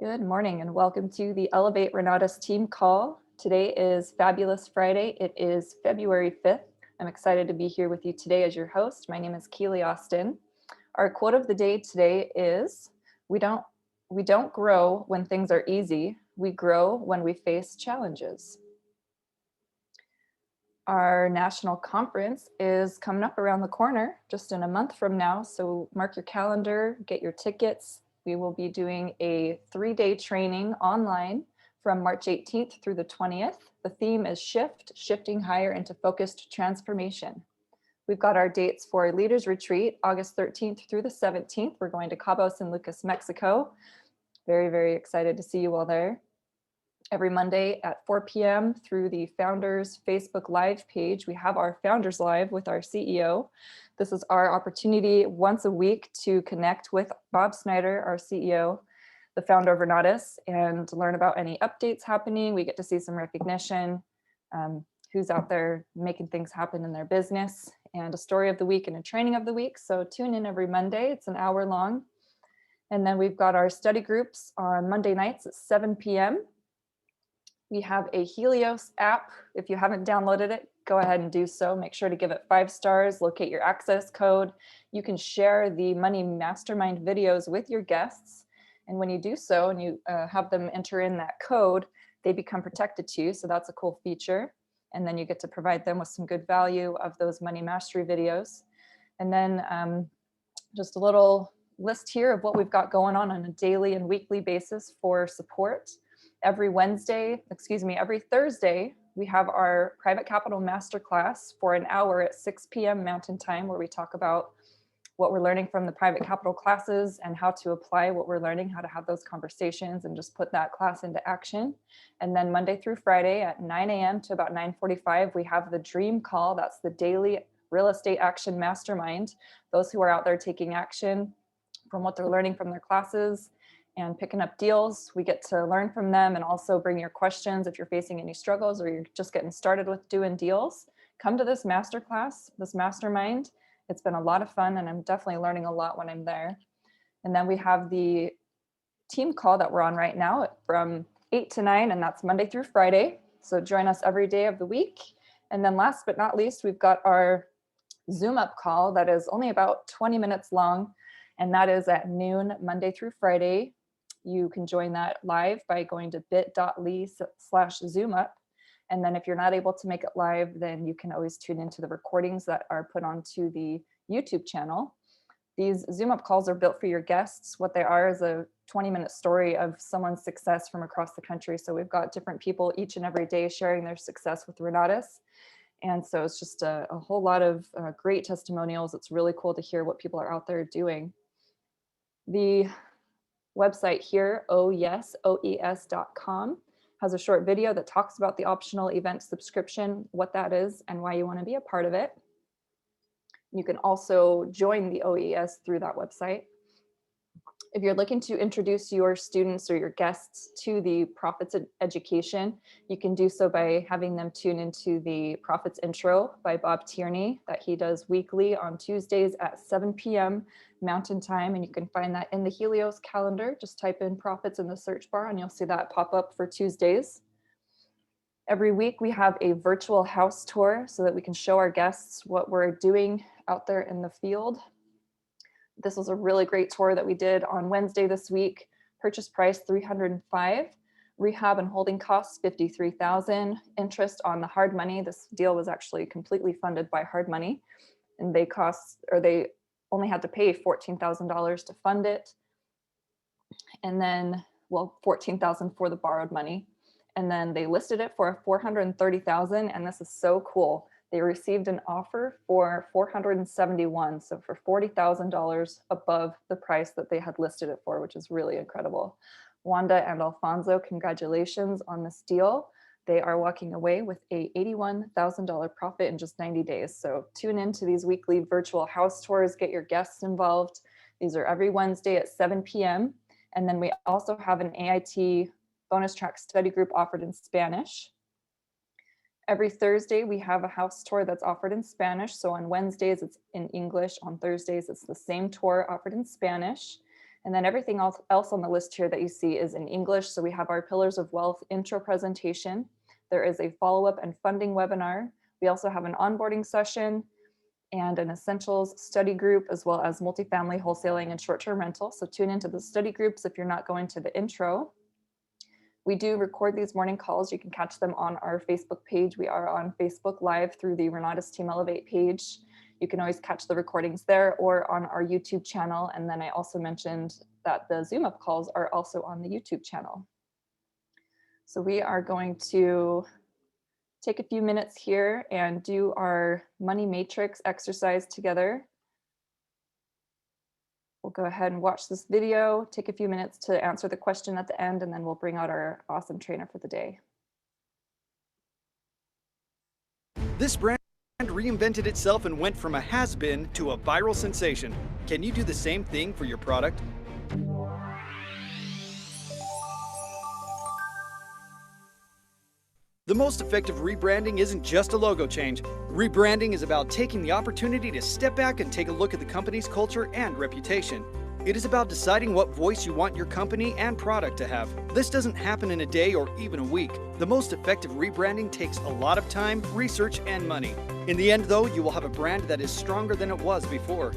Good morning and welcome to the Elevate Renatus team call. Today is Fabulous Friday. It is February 5th. I'm excited to be here with you today as your host. My name is Keely Austin. Our quote of the day today is, we don't grow when things are easy. We grow when we face challenges. Our national conference is coming up around the corner just in a month from now. So mark your calendar, get your tickets. We will be doing a 3-day training online from March 18th through the 20th. The theme is shifting higher into focused transformation. We've got our dates for a leaders retreat, August 13th through the 17th. We're going to Cabo San Lucas, Mexico. Very, very excited to see you all there. Every Monday at 4 p.m. through the Founders Facebook Live page, we have our Founders Live with our CEO. This is our opportunity once a week to connect with Bob Snyder, our CEO, the founder of Renatus, and learn about any updates happening. We get to see some recognition, who's out there making things happen in their business, and a story of the week and a training of the week. So tune in every Monday. It's an hour long. And then we've got our study groups on Monday nights at 7 p.m. We have a Helios app. If you haven't downloaded it, go ahead and do so. Make sure to give it 5 stars, locate your access code. You can share the Money Mastermind videos with your guests. And when you do so and you have them enter in that code, they become protected to you. So that's a cool feature. And then you get to provide them with some good value of those money mastery videos. And then just a little list here of what we've got going on a daily and weekly basis for support. Every Thursday, we have our private capital masterclass for an hour at 6 p.m. Mountain Time, where we talk about what we're learning from the private capital classes and how to apply what we're learning, how to have those conversations and just put that class into action. And then Monday through Friday at 9 a.m. to about 9:45, we have the Dream Call. That's the daily real estate action mastermind. Those who are out there taking action from what they're learning from their classes and picking up deals. We get to learn from them and also bring your questions if you're facing any struggles or you're just getting started with doing deals. Come to this masterclass, this mastermind. It's been a lot of fun and I'm definitely learning a lot when I'm there. And then we have the team call that we're on right now from 8 to 9, and that's Monday through Friday. So join us every day of the week. And then last but not least, we've got our Zoom up call that is only about 20 minutes long, and that is at noon, Monday through Friday. You can join that live by going to bit.ly/ZoomUp. And then if you're not able to make it live, then you can always tune into the recordings that are put onto the YouTube channel. These Zoom up calls are built for your guests. What they are is a 20-minute story of someone's success from across the country. So we've got different people each and every day sharing their success with Renatus. And so it's just a whole lot of great testimonials. It's really cool to hear what people are out there doing. The website here, oes.com, has a short video that talks about the optional event subscription, what that is, and why you want to be a part of it. You can also join the OES through that website. If you're looking to introduce your students or your guests to the Profits Education, you can do so by having them tune into the Profits Intro by Bob Tierney that he does weekly on Tuesdays at 7 p.m. Mountain Time. And you can find that in the Helios calendar. Just type in Profits in the search bar and you'll see that pop up for Tuesdays. Every week we have a virtual house tour so that we can show our guests what we're doing out there in the field. This was a really great tour that we did on Wednesday this week. Purchase price $305,000, rehab and holding costs $53,000, interest on the hard money. This deal was actually completely funded by hard money, and they only had to pay $14,000 to fund it, and then $14,000 for the borrowed money, and then they listed it for $430,000, and this is so cool. They received an offer for $471,000, so for $40,000 above the price that they had listed it for, which is really incredible. Wanda and Alfonso, congratulations on this deal. They are walking away with a $81,000 profit in just 90 days. So tune into these weekly virtual house tours, get your guests involved. These are every Wednesday at 7 p.m. And then we also have an AIT bonus track study group offered in Spanish. Every Thursday, we have a house tour that's offered in Spanish. So on Wednesdays, it's in English. On Thursdays, it's the same tour offered in Spanish. And then everything else on the list here that you see is in English. So we have our Pillars of Wealth intro presentation. There is a follow-up and funding webinar. We also have an onboarding session and an essentials study group, as well as multifamily wholesaling and short-term rental. So tune into the study groups if you're not going to the intro. We do record these morning calls. You can catch them on our Facebook page. We are on Facebook Live through the Renatus Team Elevate page. You can always catch the recordings there or on our YouTube channel. And then I also mentioned that the Zoom up calls are also on the YouTube channel. So we are going to take a few minutes here and do our money matrix exercise together. We'll go ahead and watch this video, take a few minutes to answer the question at the end, and then we'll bring out our awesome trainer for the day. This brand reinvented itself and went from a has-been to a viral sensation. Can you do the same thing for your product? The most effective rebranding isn't just a logo change. Rebranding is about taking the opportunity to step back and take a look at the company's culture and reputation. It is about deciding what voice you want your company and product to have. This doesn't happen in a day or even a week. The most effective rebranding takes a lot of time, research, and money. In the end, though, you will have a brand that is stronger than it was before.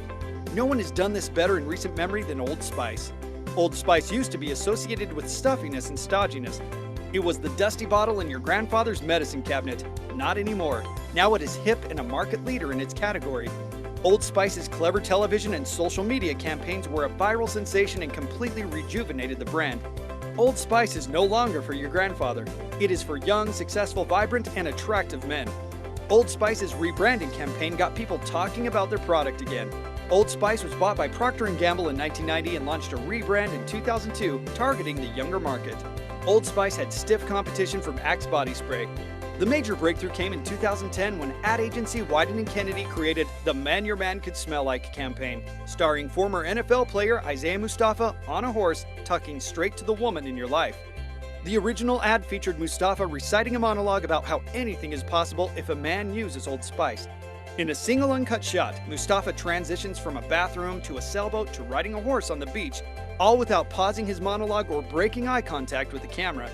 No one has done this better in recent memory than Old Spice. Old Spice used to be associated with stuffiness and stodginess. It was the dusty bottle in your grandfather's medicine cabinet. Not anymore. Now it is hip and a market leader in its category. Old Spice's clever television and social media campaigns were a viral sensation and completely rejuvenated the brand. Old Spice is no longer for your grandfather. It is for young, successful, vibrant, and attractive men. Old Spice's rebranding campaign got people talking about their product again. Old Spice was bought by Procter & Gamble in 1990 and launched a rebrand in 2002, targeting the younger market. Old Spice had stiff competition from Axe body spray. The major breakthrough came in 2010 when ad agency Wieden & Kennedy created the Man Your Man Could Smell Like campaign, starring former NFL player Isaiah Mustafa on a horse, talking straight to the woman in your life. The original ad featured Mustafa reciting a monologue about how anything is possible if a man uses Old Spice. In a single uncut shot, Mustafa transitions from a bathroom to a sailboat to riding a horse on the beach, all without pausing his monologue or breaking eye contact with the camera.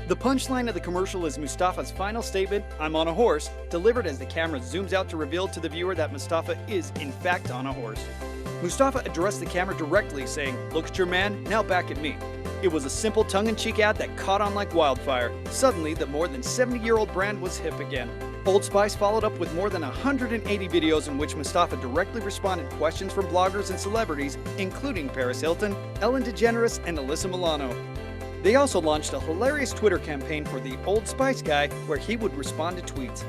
The punchline of the commercial is Mustafa's final statement, "I'm on a horse," delivered as the camera zooms out to reveal to the viewer that Mustafa is in fact on a horse. Mustafa addressed the camera directly, saying, "Look at your man, now back at me." It was a simple tongue-in-cheek ad that caught on like wildfire. Suddenly, the more than 70-year-old brand was hip again. Old Spice followed up with more than 180 videos in which Mustafa directly responded to questions from bloggers and celebrities, including Paris Hilton, Ellen DeGeneres, and Alyssa Milano. They also launched a hilarious Twitter campaign for the Old Spice guy, where he would respond to tweets.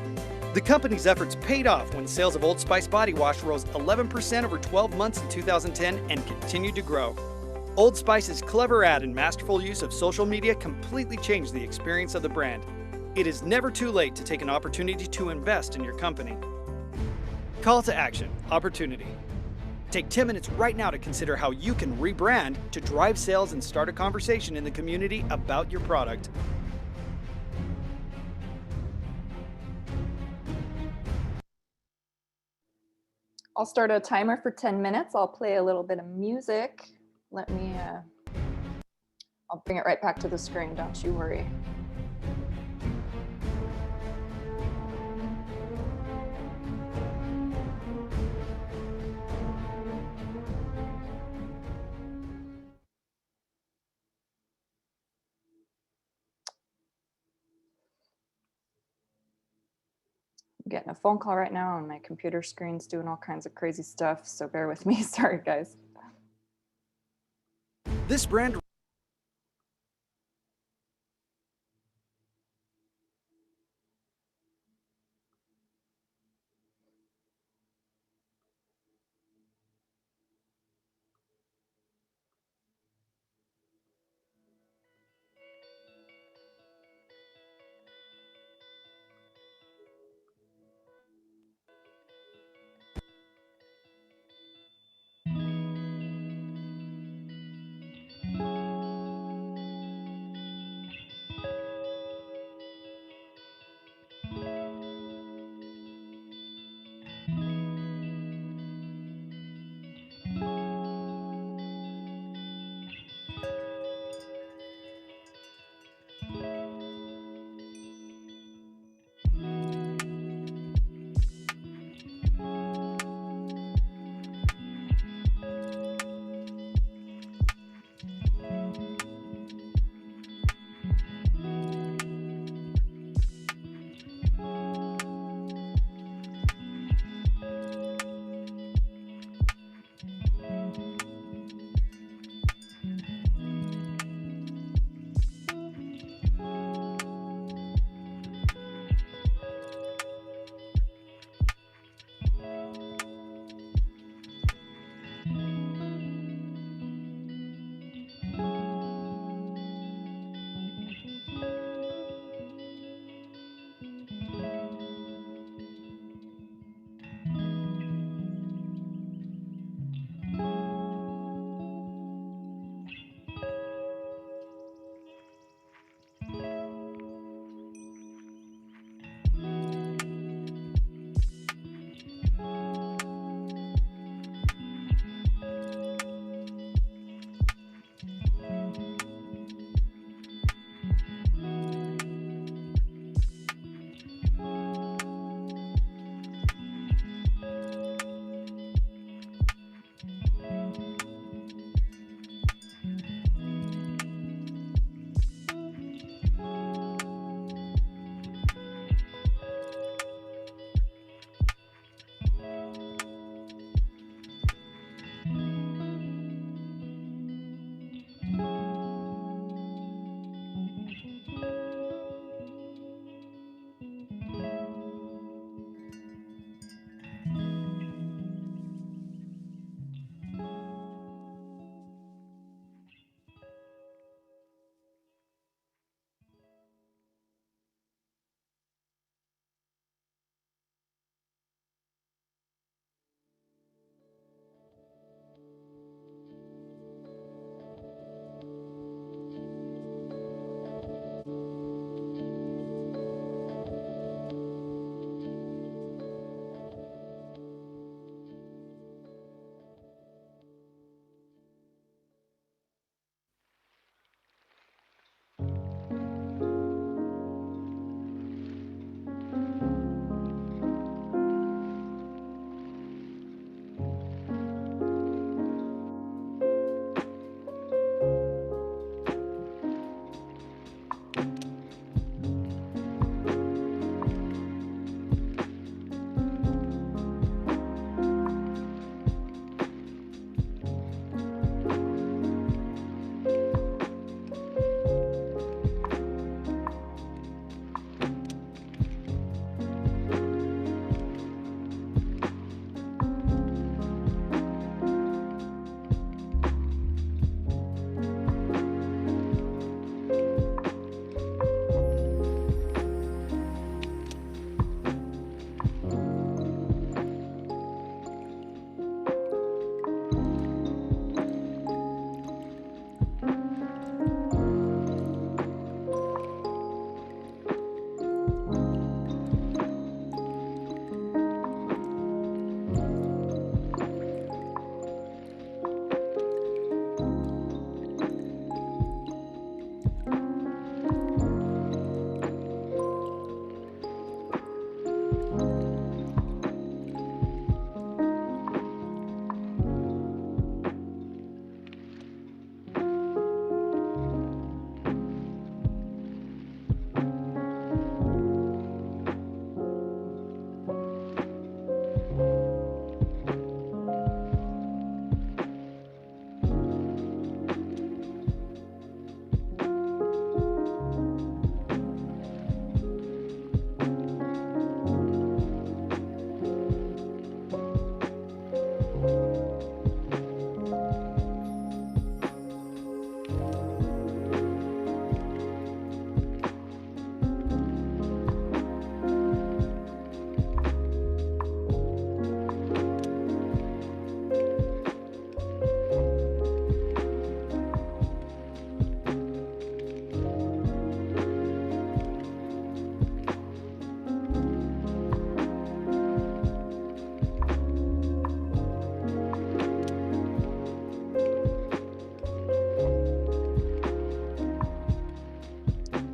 The company's efforts paid off when sales of Old Spice body wash rose 11% over 12 months in 2010 and continued to grow. Old Spice's clever ad and masterful use of social media completely changed the experience of the brand. It is never too late to take an opportunity to invest in your company. Call to action, opportunity. Take 10 minutes right now to consider how you can rebrand to drive sales and start a conversation in the community about your product. I'll start a timer for 10 minutes. I'll play a little bit of music. I'll bring it right back to the screen, don't you worry. I'm getting a phone call right now and my computer screen's doing all kinds of crazy stuff, so bear with me. Sorry, guys. This brand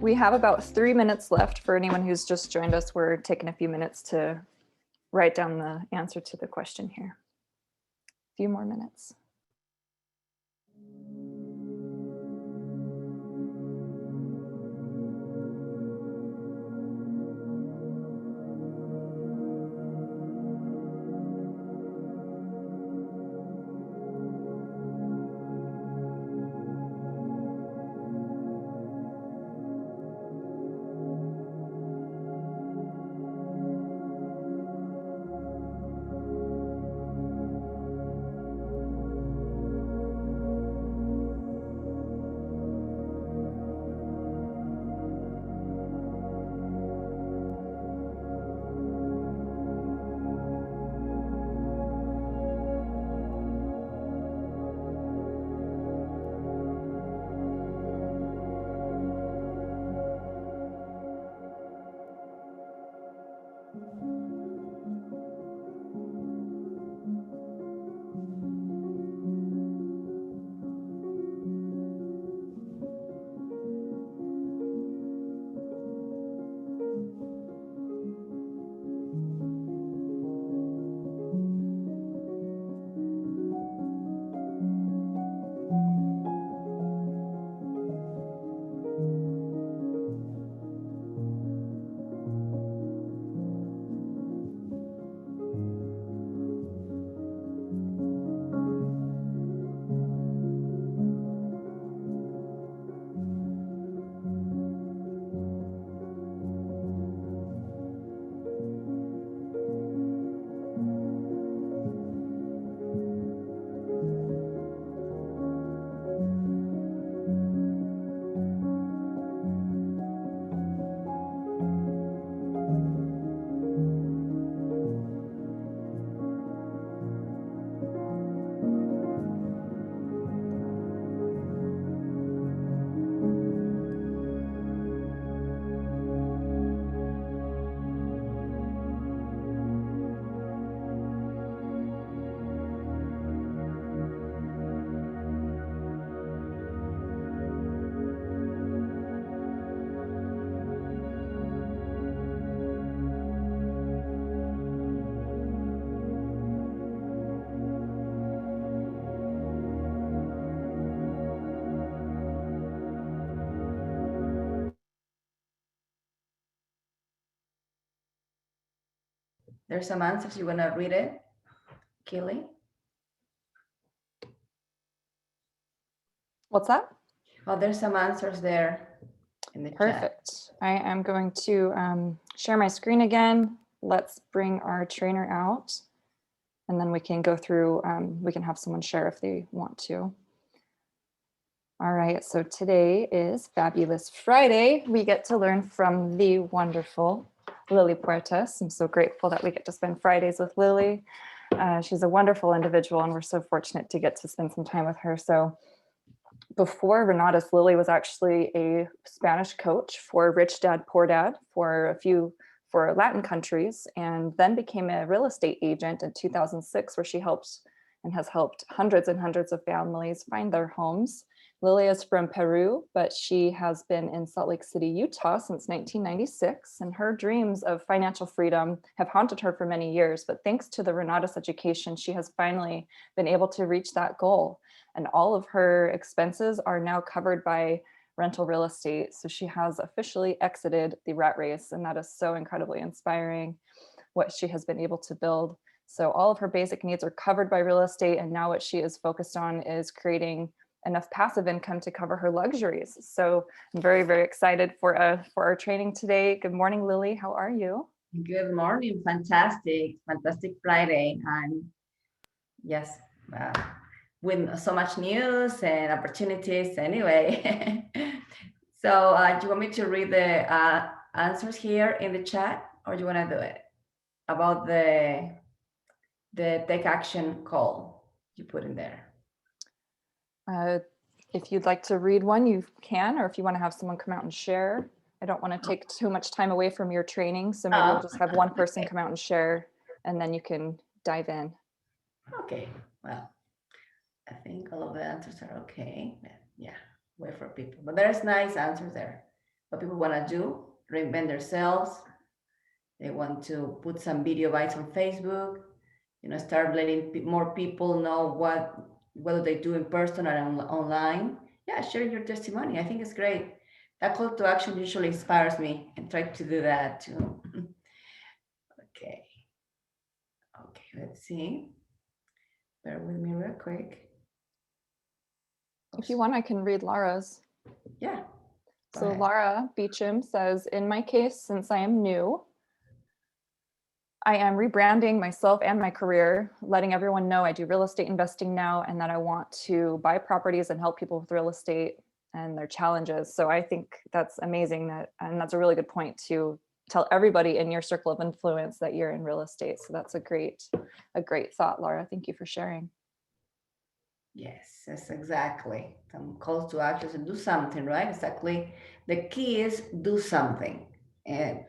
We have about 3 minutes left for anyone who's just joined us. We're taking a few minutes to write down the answer to the question here. A few more minutes. There's some answers. You wanna read it, Kelly? What's that? Oh, there's some answers there in the chat. Perfect. I am going to share my screen again. Let's bring our trainer out, and then we can go through, we can have someone share if they want to. All right, so today is Fabulous Friday. We get to learn from the wonderful Lily Puertas. I'm so grateful that we get to spend Fridays with Lily. She's a wonderful individual, and we're so fortunate to get to spend some time with her. So before Renatus, Lily was actually a Spanish coach for Rich Dad, Poor Dad for Latin countries, and then became a real estate agent in 2006, where she helped and has helped hundreds and hundreds of families find their homes. Lily is from Peru, but she has been in Salt Lake City, Utah since 1996, and her dreams of financial freedom have haunted her for many years. But thanks to the Renatus education, she has finally been able to reach that goal. And all of her expenses are now covered by rental real estate. So she has officially exited the rat race, and that is so incredibly inspiring what she has been able to build. So all of her basic needs are covered by real estate, and now what she is focused on is creating enough passive income to cover her luxuries. So I'm very, very excited for our training today. Good morning, Lily. How are you? Good morning. Fantastic Friday. And yes, with so much news and opportunities anyway. So do you want me to read the answers here in the chat, or do you want to do it about the take action call you put in there? If you'd like to read one, you can, or if you want to have someone come out and share. I don't want to take too much time away from your training, so maybe we'll just have one person come out and share, and then you can dive in. Okay, well, I think all of the answers are okay. Yeah, wait for people, but there's nice answers there. What people want to do, reinvent themselves. They want to put some video bites on Facebook, start letting more people know whether they do in person or online. Yeah, sharing your testimony. I think it's great. That call to action usually inspires me, and try to do that too. Okay. Okay, let's see. Bear with me real quick. If you want, I can read Laura's. Yeah. So Laura Beecham says, in my case, since I am new, I am rebranding myself and my career, letting everyone know I do real estate investing now, and that I want to buy properties and help people with real estate and their challenges. So I think that's amazing, and that's a really good point to tell everybody in your circle of influence that you're in real estate. So that's a great thought, Laura. Thank you for sharing. Yes, exactly. Some calls to action and do something, right? Exactly. The key is do something. And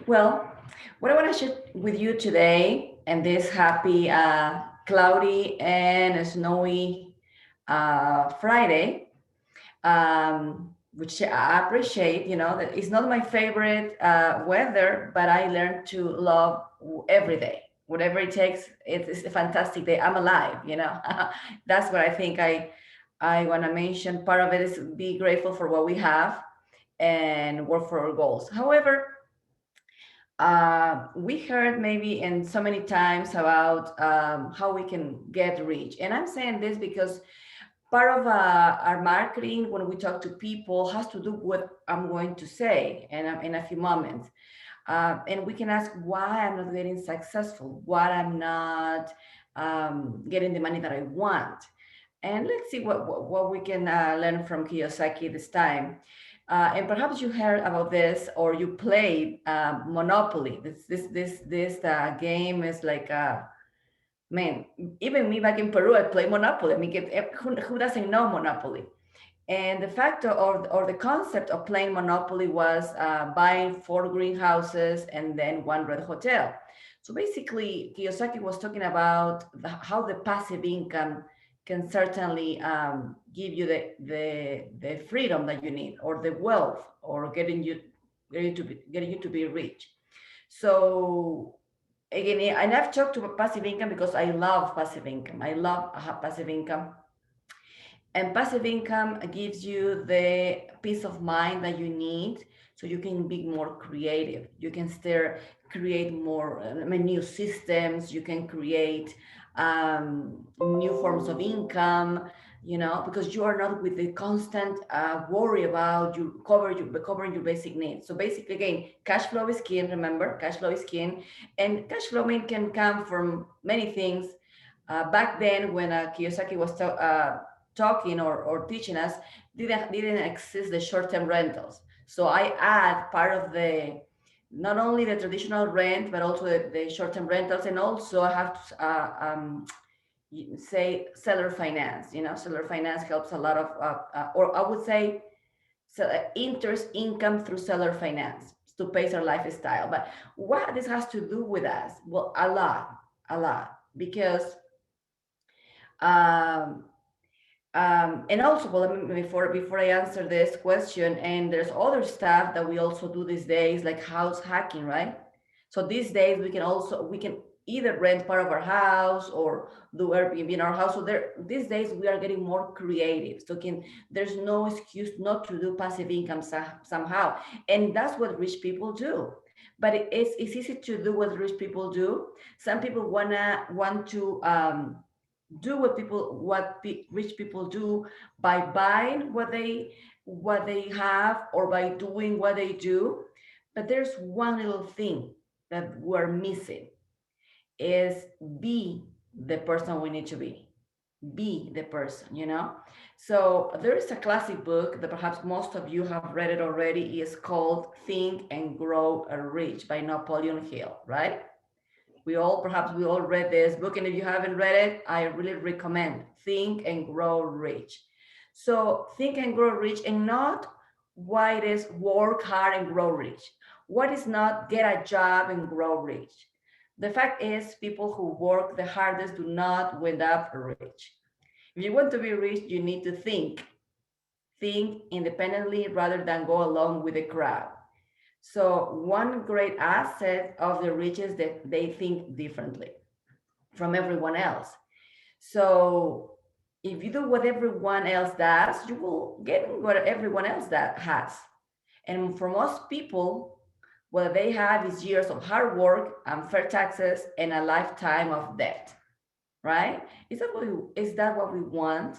well, what I want to share with you today, and this happy cloudy and snowy Friday, which I appreciate. That it's not my favorite weather, but I learned to love every day. Whatever it takes, it's a fantastic day. I'm alive. That's what I think I want to mention. Part of it is be grateful for what we have and work for our goals. However, we heard maybe in so many times about how we can get rich. And I'm saying this because part of our marketing, when we talk to people, has to do with what I'm going to say in a few moments. And we can ask why I'm not getting successful, why I'm not getting the money that I want. And let's see what we can learn from Kiyosaki this time. And perhaps you heard about this, or you played Monopoly. This game is like man, even me back in Peru, I play Monopoly. I mean, who doesn't know Monopoly? And the factor or the concept of playing Monopoly was buying 4 greenhouses and then 1 red hotel. So basically, Kiyosaki was talking about how the passive income can certainly give you the freedom that you need, or the wealth, or getting you to be rich. So again, and I've talked about passive income because I love passive income. I love passive income. And passive income gives you the peace of mind that you need, so you can be more creative. You can still create more new systems. You can create new forms of income, because you are not with the constant worry about covering your basic needs. So basically, again, cash flow is king. Remember, cash flow is king, and cash flow can come from many things. Back then, when Kiyosaki was talking or teaching us, didn't exist the short-term rentals. So I add part of the not only the traditional rent, but also the short-term rentals, and also I have to say seller finance. Seller finance helps a lot of, or I would say, interest income through seller finance to pay our lifestyle. But what this has to do with us? Well, a lot, because um, and also, well, before I answer this question, and there's other stuff that we also do these days, like house hacking, right? So these days we can either rent part of our house or do Airbnb in our house. So these days we are getting more creative. So there's no excuse not to do passive income somehow, and that's what rich people do. But it's easy to do what rich people do. Some people want to do what rich people do by buying what they have, or by doing what they do. But there's one little thing that we're missing, is be the person we need to be the person. So there is a classic book that perhaps most of you have read it already. Is called Think and Grow Rich by Napoleon Hill, right? We all read this book, and if you haven't read it, I really recommend Think and Grow Rich. So Think and Grow Rich, and not why it is work hard and grow rich. What is not get a job and grow rich? The fact is, people who work the hardest do not end up rich. If you want to be rich, you need to think independently rather than go along with the crowd. So one great asset of the rich is that they think differently from everyone else. So if you do what everyone else does, you will get what everyone else that has. And for most people, what they have is years of hard work, unfair taxes, and a lifetime of debt. Right? Is that what we want?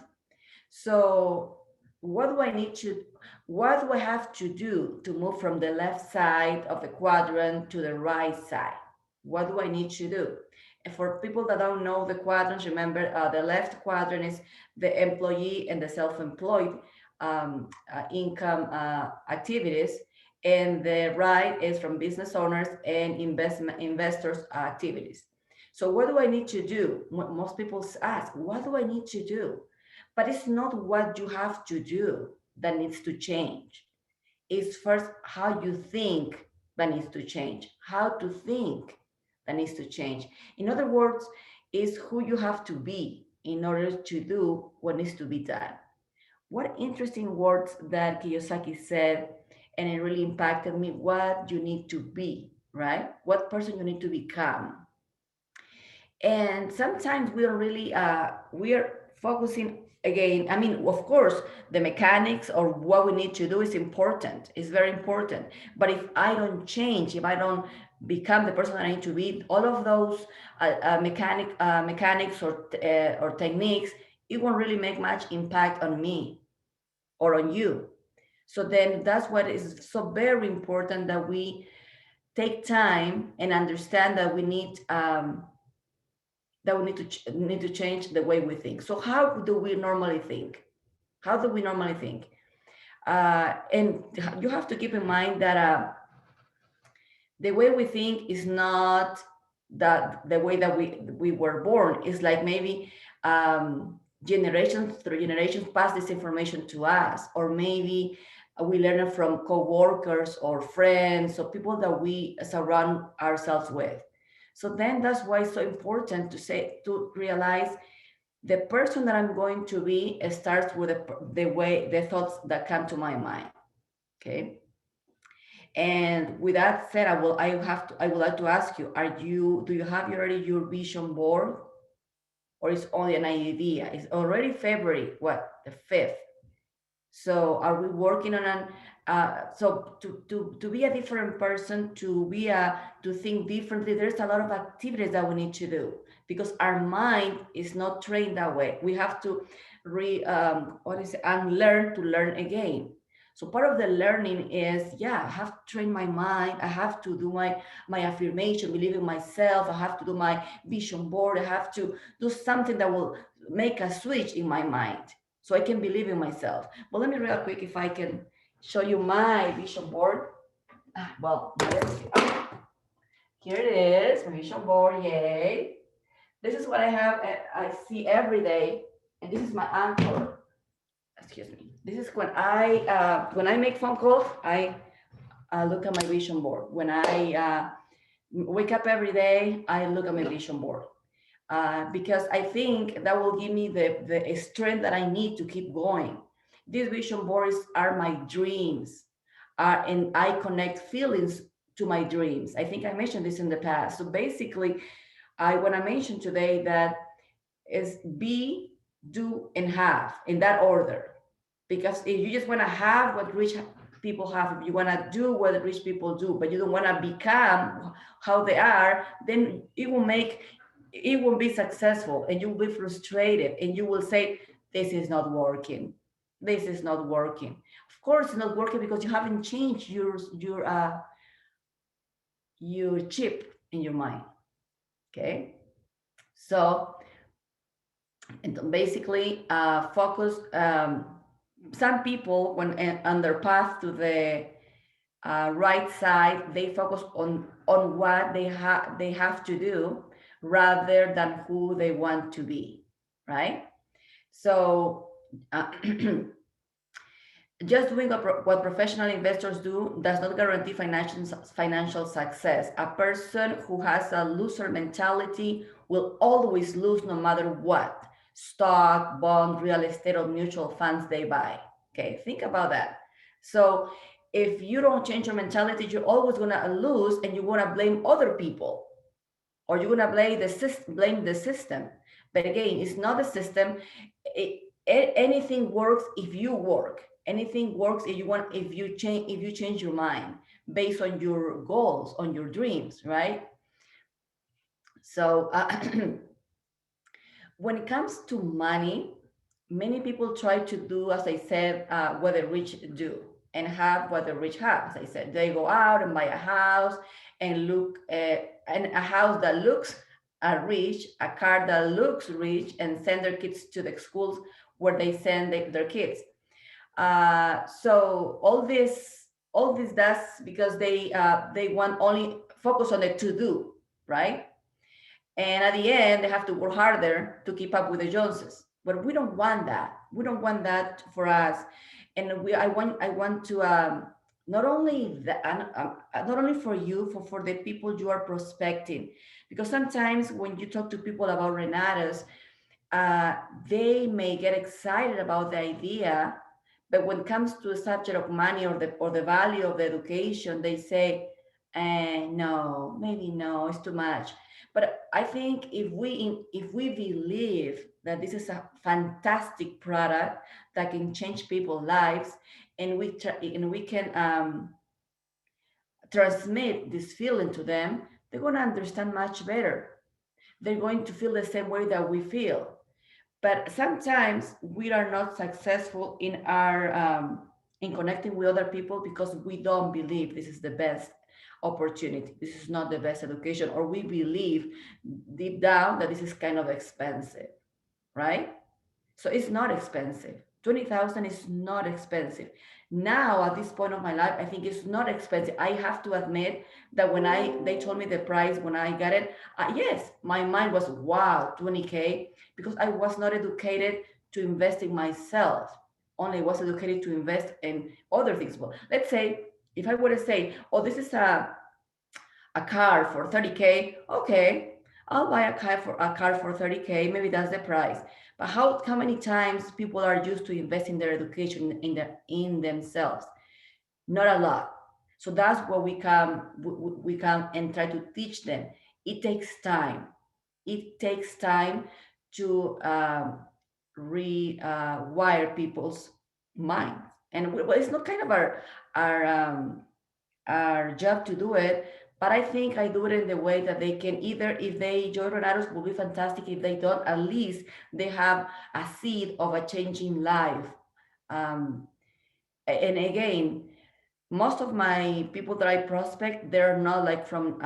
So what do I need to what do I have to do to move from the left side of the quadrant to the right side? What do I need to do? And for people that don't know the quadrants, remember, the left quadrant is the employee and the self-employed income activities, and the right is from business owners and investors activities. So what do I need to do? Most people ask, what do I need to do? But it's not what you have to do that needs to change. It's first how you think that needs to change. How to think that needs to change. In other words, is who you have to be in order to do what needs to be done. What interesting words that Kiyosaki said, and it really impacted me. What you need to be, right? What person you need to become. And sometimes we are really we are focusing, again, I mean, of course, the mechanics or what we need to do is important, is very important. But if I don't change, if I don't become the person I need to be, all of those mechanics or techniques, it won't really make much impact on me or on you. So then that's what is so very important, that we take time and understand that we need to change the way we think. So how do we normally think? How do we normally think? And you have to keep in mind that the way we think is not that the way that we were born. It's like maybe generations through generations pass this information to us, or maybe we learn it from co-workers or friends or people that we surround ourselves with. So then that's why it's so important to realize the person that I'm going to be starts with the thoughts that come to my mind. Okay. And with that said, I would like to ask you, do you have already your vision board, or is only an idea? It's already February, what, the fifth. So are we working on an so to be a different person, to think differently, there's a lot of activities that we need to do because our mind is not trained that way. We have to unlearn to learn again. So part of the learning is, yeah, I have to train my mind. I have to do my affirmation, believe in myself. I have to do my vision board. I have to do something that will make a switch in my mind so I can believe in myself. But let me real quick if I can show you my vision board. Well, here it is, my vision board. Yay! This is what I have. I see every day, and this is my anchor. Excuse me. This is when I make phone calls. I look at my vision board. When I wake up every day, I look at my vision board. Because I think that will give me the strength that I need to keep going. These vision boards are my dreams, and I connect feelings to my dreams. I think I mentioned this in the past. So basically, I want to mention today that is be, do, and have in that order. Because if you just want to have what rich people have, if you want to do what the rich people do, but you don't want to become how they are, then it won't be successful, and you will be frustrated, and you will say, this is not working. This is not working. Of course, it's not working because you haven't changed your chip in your mind. Okay. So, and basically, focus. Some people, when on their path to the right side, they focus on what they have to do rather than who they want to be, right? So just doing what professional investors do does not guarantee financial success. A person who has a loser mentality will always lose no matter what stock, bond, real estate, or mutual funds they buy. Okay, think about that. So if you don't change your mentality, you're always gonna lose, and you're gonna blame other people, or you're gonna blame the system. But again, it's not the system. Anything works if you work. Anything works if you change your mind based on your goals, on your dreams, right? So when it comes to money, many people try to do, as I said, what the rich do, and have what the rich have. As I said, they go out and buy a house and and a house that looks rich, a car that looks rich, and send their kids to the schools where they send their kids. So all this does because they want only focus on the to do, right? And at the end, they have to work harder to keep up with the Joneses. But we don't want that. We don't want that for us. And I want to not only that, not only for you, for the people you are prospecting, because sometimes when you talk to people about Renatas, uh, they may get excited about the idea, but when it comes to the subject of money or the value of the education, they say, no, maybe no, it's too much. But I think if we believe that this is a fantastic product that can change people's lives, and we can transmit this feeling to them, they're going to understand much better. They're going to feel the same way that we feel. But sometimes we are not successful in our in connecting with other people because we don't believe this is the best opportunity, this is not the best education, or we believe deep down that this is kind of expensive, right? So it's not expensive. 20,000 is not expensive. Now at this point of my life, I think it's not expensive. I have to admit that when they told me the price when I got it, yes, my mind was wow, 20K, because I was not educated to invest in myself. Only was educated to invest in other things. Well, let's say if I were to say, oh, this is a car for 30K, okay, I'll buy a car for 30K, maybe that's the price. But how many times people are used to invest in their education in themselves? Not a lot. So that's where we come and try to teach them. It takes time. It takes time to rewire people's minds. And it's not kind of our our job to do it, but I think I do it in the way that they can either, if they join Renatos, will be fantastic. If they don't, at least they have a seed of a changing life. Um, and again, most of my people that I prospect, they're not like from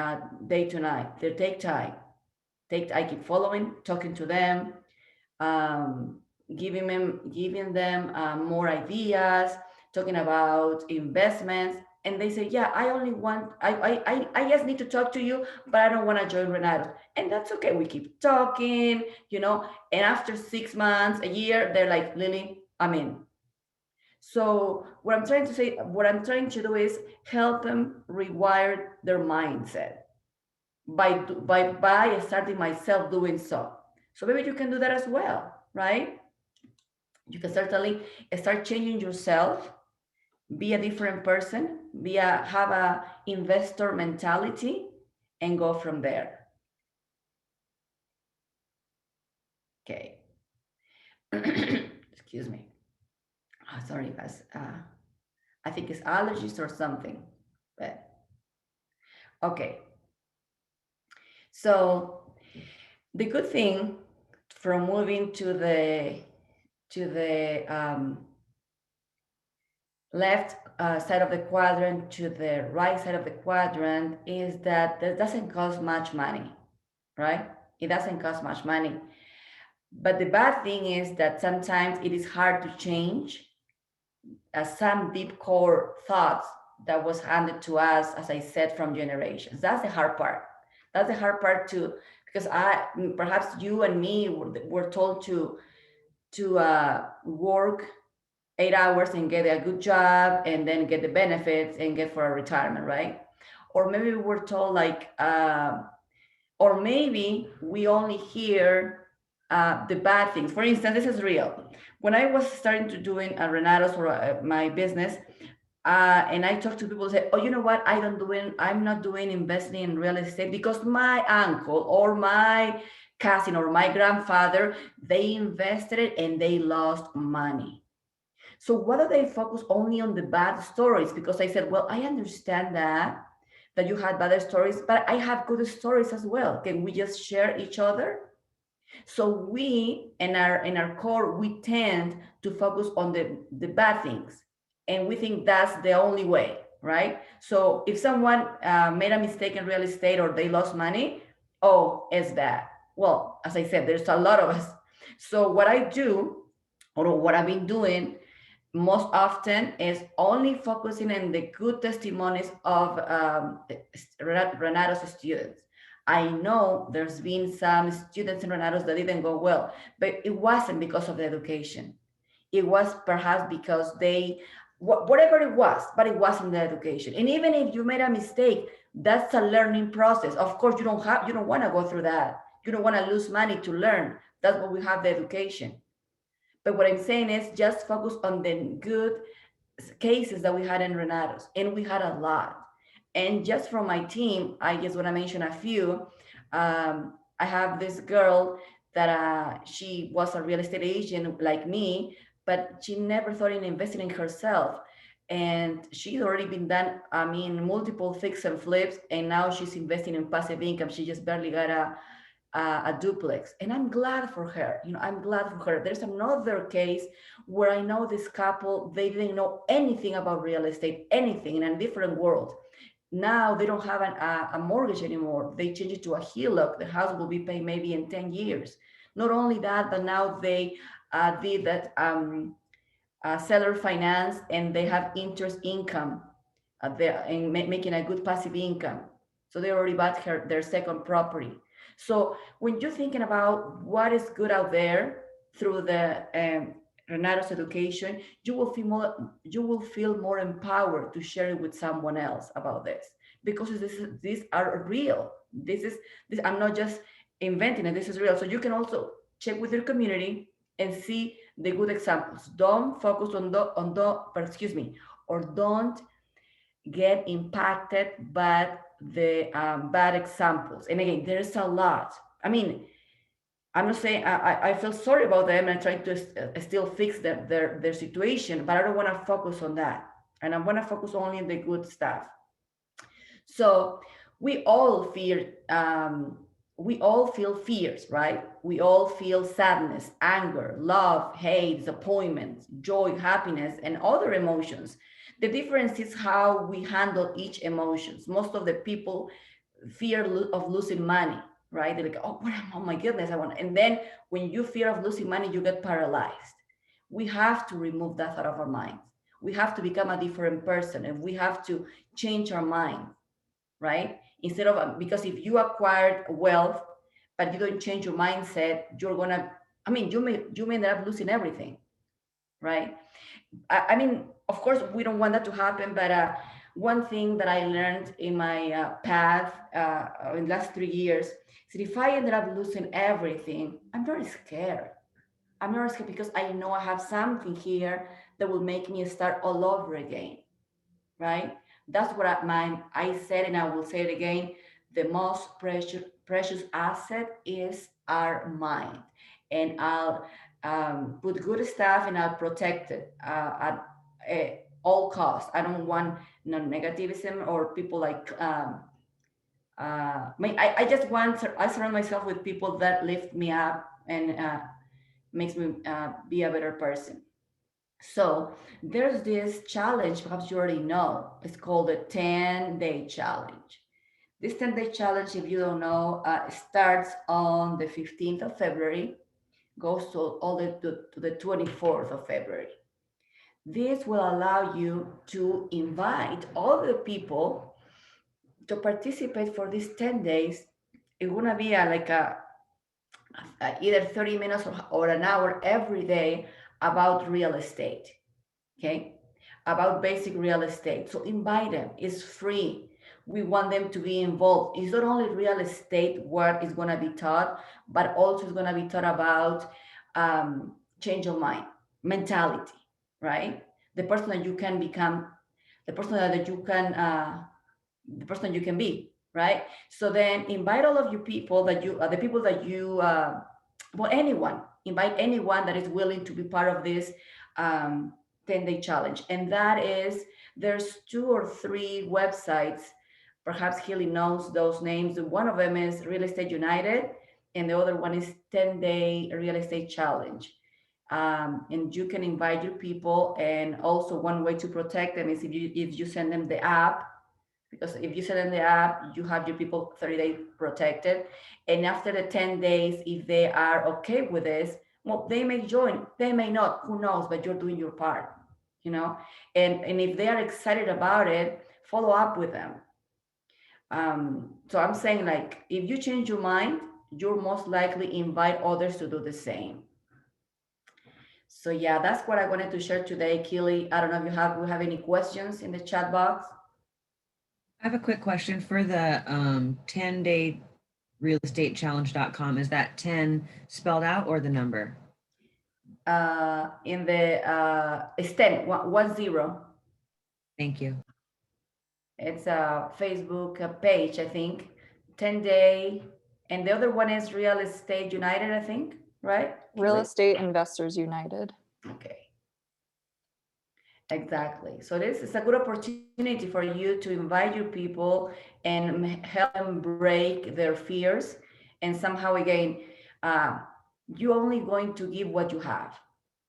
day to night. They take time. I keep following, talking to them, um, giving them more ideas, talking about investments, and they say, "Yeah, I only want, I just need to talk to you, but I don't want to join Renato," and that's okay. We keep talking, you know, and after 6 months, a year, they're like, "Lily, I'm in." So what I'm trying to do is help them rewire their mindset by starting myself doing so. So maybe you can do that as well, right? You can certainly start changing yourself, be a different person, have a investor mentality, and go from there. Okay. Excuse me. Oh, sorry, guys. I think it's allergies or something. But okay. So the good thing from moving to the left side of the quadrant to the right side of the quadrant is that that doesn't cost much money, right? It doesn't cost much money. But the bad thing is that sometimes it is hard to change some deep core thoughts that was handed to us, as I said, from generations. That's the hard part. That's the hard part too, because perhaps you and me were told to work 8 hours and get a good job and then get the benefits and get for a retirement, right? Or maybe we're told like, or maybe we only hear the bad things. For instance, this is real. When I was starting to doing Renatos or my business, and I talk to people say, "Oh, you know what? I'm not doing investing in real estate because my uncle or my cousin or my grandfather, they invested it and they lost money." So what do they focus only on the bad stories? Because I said, well, I understand that you had bad stories, but I have good stories as well. Can we just share each other? So we in our core, we tend to focus on the bad things. And we think that's the only way, right? So if someone made a mistake in real estate or they lost money, oh, it's bad. Well, as I said, there's a lot of us. So what I do, or what I've been doing most often, is only focusing on the good testimonies of Renato's students. I know there's been some students in Renato's that didn't go well, but it wasn't because of the education. It was perhaps because whatever it was, but it wasn't the education. And even if you made a mistake, that's a learning process. Of course, you don't want to go through that. You don't want to lose money to learn. That's why we have the education. But what I'm saying is just focus on the good cases that we had in Renatos, and we had a lot. And just from my team, I just want to mention a few. I have this girl that she was a real estate agent like me, but she never thought in investing in herself. And she's already been done, I mean, multiple fix and flips, and now she's investing in passive income. She just barely got a duplex, and I'm glad for her. I'm glad for her. There's another case where I know this couple, they didn't know anything about real estate, anything, in a different world. Now they don't have a mortgage anymore. They change it to a HELOC. The house will be paid maybe in 10 years. Not only that, but now they did that seller finance, and they have interest income there, and making a good passive income. So they already bought their second property. So when you're thinking about what is good out there through the Renato's education, you will feel more empowered to share it with someone else about this, because these are real. I'm not just inventing it. This is real. So you can also check with your community and see the good examples. Don't focus or don't get impacted by the bad examples. And again, there's a lot. I mean, I'm not saying I feel sorry about them and I try to still fix their situation, but I don't want to focus on that. And I want to focus only on the good stuff. So we all fear, we all feel fears, right? We all feel sadness, anger, love, hate, disappointment, joy, happiness, and other emotions. The difference is how we handle each emotions. Most of the people fear of losing money, right? They're like, oh, oh my goodness, I want. And then when you fear of losing money, you get paralyzed. We have to remove that out of our minds. We have to become a different person, and we have to change our mind, right? Instead of, because if you acquired wealth, but you don't change your mindset, you're gonna, I mean, you may end up losing everything, right? I mean, of course, we don't want that to happen, but one thing that I learned in my path in the last 3 years is that if I ended up losing everything, I'm very scared. I'm not scared because I know I have something here that will make me start all over again, right? That's what I said, and I will say it again. The most precious asset is our mind, and I'll put good stuff and I'll protect it at all costs. I don't want no negativism or people like. I just want, I surround myself with people that lift me up and makes me be a better person. So there's this challenge, perhaps you already know. It's called the 10-day challenge. This 10-day challenge, if you don't know, starts on the 15th of February, goes to all the to the 24th of February. This will allow you to invite other people to participate for these 10 days. It's gonna be like a either 30 minutes or an hour every day about real estate. Okay, about basic real estate. So invite them. It's free. We want them to be involved. It's not only real estate what is going to be taught, but also it's going to be taught about change of mind, mentality, right? The person that you can become, the person that you can, the person you can be, right? So then invite all of you people that you, the people that you, well, anyone, invite anyone that is willing to be part of this um, 10-day challenge. And that is, there's 2 or 3 websites. Perhaps Healy knows those names. One of them is Real Estate United, and the other one is 10-day Real Estate Challenge. And you can invite your people. And also one way to protect them is if you send them the app, because if you send them the app, you have your people 30 days protected. And after the 10 days, if they are okay with this, well, they may join, they may not, who knows, but you're doing your part, you know? And if they are excited about it, follow up with them. So I'm saying, like, if you change your mind, you'll most likely invite others to do the same. So yeah, that's what I wanted to share today, Keely. I don't know if we have any questions in the chat box. I have a quick question for the 10-day realestatechallenge.com. Is that 10 spelled out or the number? In the it's 10 1 0. Thank you. It's a Facebook page, I think. 10-day, and the other one is Real Estate United, I think, right? Real Estate Investors United. Okay. Exactly. So this is a good opportunity for you to invite your people and help them break their fears. And somehow, again, uh, you're only going to give what you have.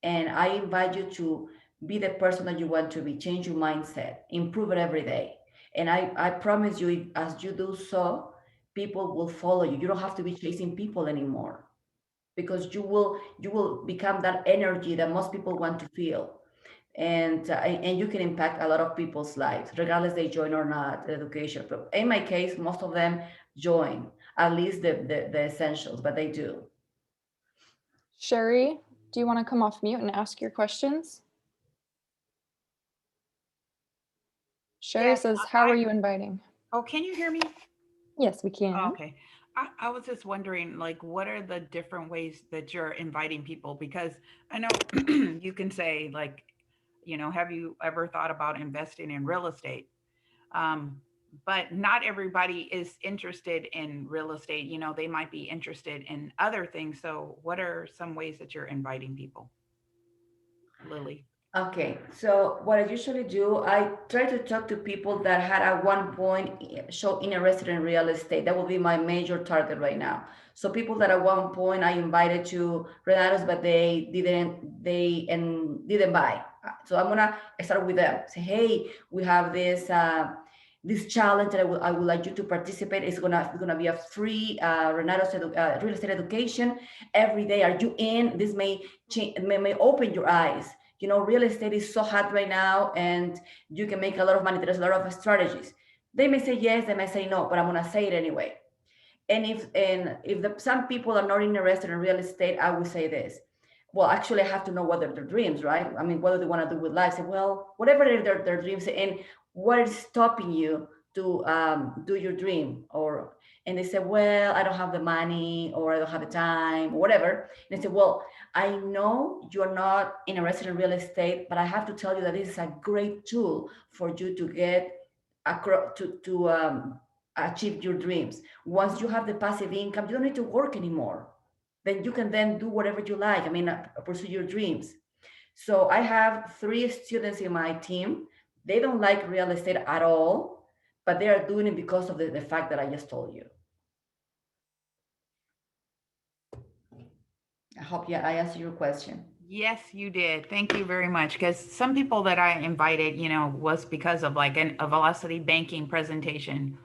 And I invite you to be the person that you want to be, change your mindset, improve it every day. And I promise you, as you do so, people will follow you. You don't have to be chasing people anymore, because you will become that energy that most people want to feel. And you can impact a lot of people's lives regardless they join or not the education. But in my case, most of them join, at least the essentials, but they do. Sherry, do you want to come off mute and ask your questions? Sherry Yes, says, how are you inviting? Oh, can you hear me? Yes, we can. Oh, okay. I was just wondering, like, what are the different ways that you're inviting people? Because I know you can say, like, have you ever thought about investing in real estate? Um, but not everybody is interested in real estate. You know, they might be interested in other things. So what are some ways that you're inviting people, Lily? Okay, so what I usually do, I try to talk to people that had at one point show interested in real estate. That will be my major target right now. So people that at one point I invited to Renatos, but they didn't buy. So I'm gonna start with them. Say, hey, we have this challenge that I would like you to participate. It's gonna be a free Renatos real estate education every day. Are you in? This may change, may open your eyes. You know, real estate is so hot right now and you can make a lot of money. There's a lot of strategies. They may say yes, they may say no, but I'm gonna say it anyway. And if some people are not interested in real estate, I would say this. Well, actually, I have to know what are their dreams, right? I mean, what do they want to do with life? Say, well, whatever their dreams, and what is stopping you to do your dream, or and they say, well, I don't have the money, or I don't have the time, or whatever. And they say, well, I know you're not interested in real estate, but I have to tell you that this is a great tool for you to get across to achieve your dreams. Once you have the passive income, you don't need to work anymore. Then you can then do whatever you like. I mean, pursue your dreams. So I have 3 students in my team. They don't like real estate at all, but they are doing it because of the fact that I just told you. I hope, yeah, I answered your question. Yes, you did. Thank you very much. Because some people that I invited, you know, was because of like a velocity banking presentation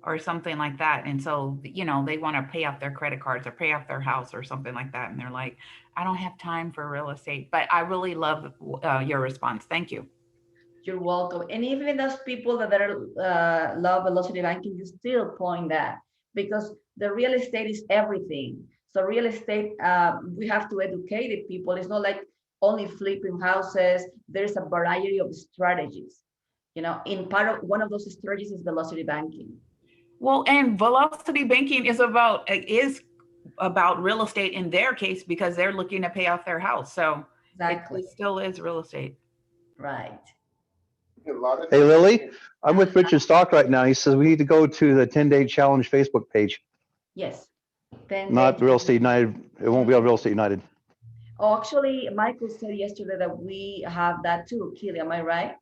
or something like that. And so, you know, they want to pay off their credit cards or pay off their house or something like that. And they're like, I don't have time for real estate. But I really love your response. Thank you. You're welcome. And even those people that are love velocity banking, you still point that because the real estate is everything. So real estate, we have to educate the people. It's not like only flipping houses. There's a variety of strategies. You know, in part of one of those strategies is velocity banking. Well, and velocity banking is about real estate in their case because they're looking to pay off their house. So Exactly. it still is real estate. Right. Hey, Lily, I'm with Richard Stock right now. He says we need to go to the 10-day challenge Facebook page, Yes. Then not Real Estate United. It won't be on Real Estate United. Oh, actually, Michael said yesterday that we have that too. Keely, am I right?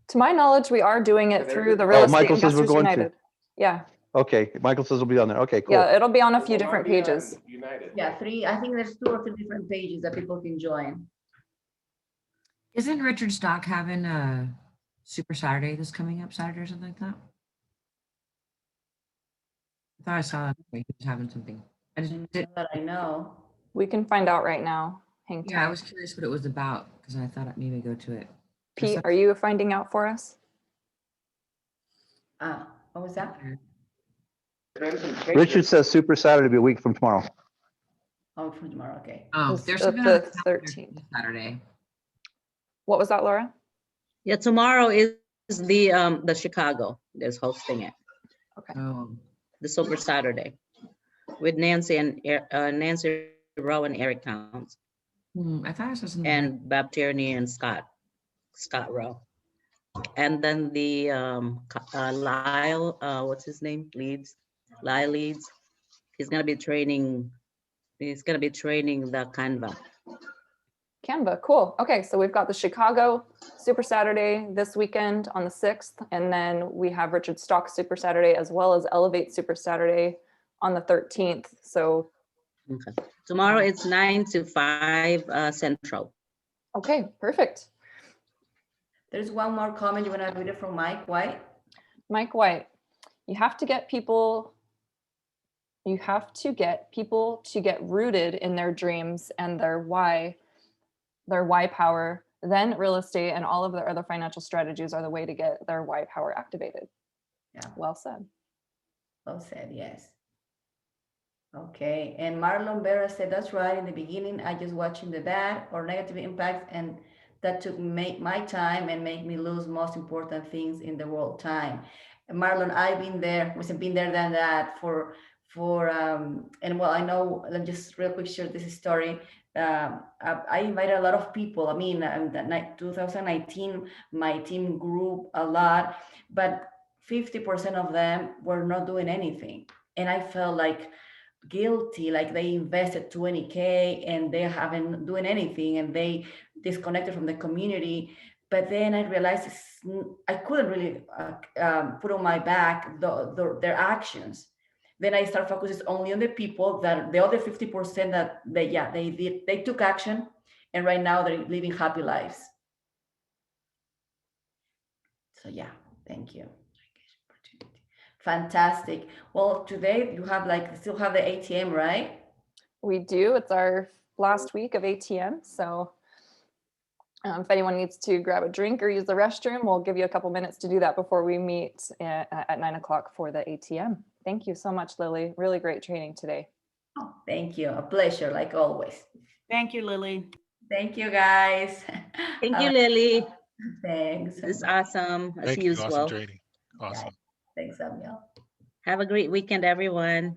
To my knowledge, we are doing it through the Real Oh, Estate Michael says we're Investors going to. United. Yeah, Okay, Michael says we'll be on there. Okay, cool. yeah, it'll be on a few different pages. Yeah, I think there's 2 or 3 different pages that people can join. Isn't Richard Stock having a Super Saturday that's coming up Saturday or something like that? I thought I saw that he was having something. I just Not did, that I know. We can find out right now. Hang yeah, I tight. was curious what it was about because I thought I'd maybe go to it. Pete, are you finding out for us? What was that? Richard says Super Saturday will be a week from tomorrow. Oh, for tomorrow. Okay. Oh, It's there's the something on the 13th. calendar for Saturday. What was that, Laura? Yeah, tomorrow is the Chicago that's hosting it, Oh, the Super Saturday, with Nancy Rowe and Eric Towns I thought I saw something. and Bob Tierney and Scott Rowe. And then the Lyle, what's his name? Lyle Leeds. He's gonna be training the Canva. Canva, cool. Okay, so we've got the Chicago Super Saturday this weekend on the 6th, and then we have Richard Stock Super Saturday as well as Elevate Super Saturday on the 13th. So, Okay. Tomorrow it's 9 to 5 Central. okay, perfect. There's one more comment. You want to read it from Mike White? Mike White, you have to get people to get rooted in their dreams and their why power. Then real estate and all of their other financial strategies are the way to get their why power activated. Yeah. Well said. Well said, yes. Okay, and Marlon Vera said, that's right. In the beginning, I just watching the bad or negative impacts, and that took my time and made me lose most important things in the world, time. And Marlon, I've been there, wasn't been there than that and well, I know, let me just real quick share this story. I invited a lot of people. I mean, that 2019, my team grew a lot, but 50% of them were not doing anything. And I felt like guilty, like they invested 20K and they haven't doing anything and they disconnected from the community. But then I realized I couldn't really put on my back their actions. Then I start focusing only on the people that the other 50% that they took action, and right now they're living happy lives. So yeah, thank you. Fantastic. Well, today you have still have the ATM, right? We do. It's our last week of ATM. So if anyone needs to grab a drink or use the restroom, we'll give you a couple minutes to do that before we meet at 9 o'clock for the ATM. Thank you so much, Lily. Really great training today. Oh, thank you. A pleasure, like always. Thank you, Lily. Thank you, guys. Thank you, Lily. Thanks. This is awesome, as Thank you. usual. Awesome training. Awesome. Thanks, Samuel. Have a great weekend, everyone.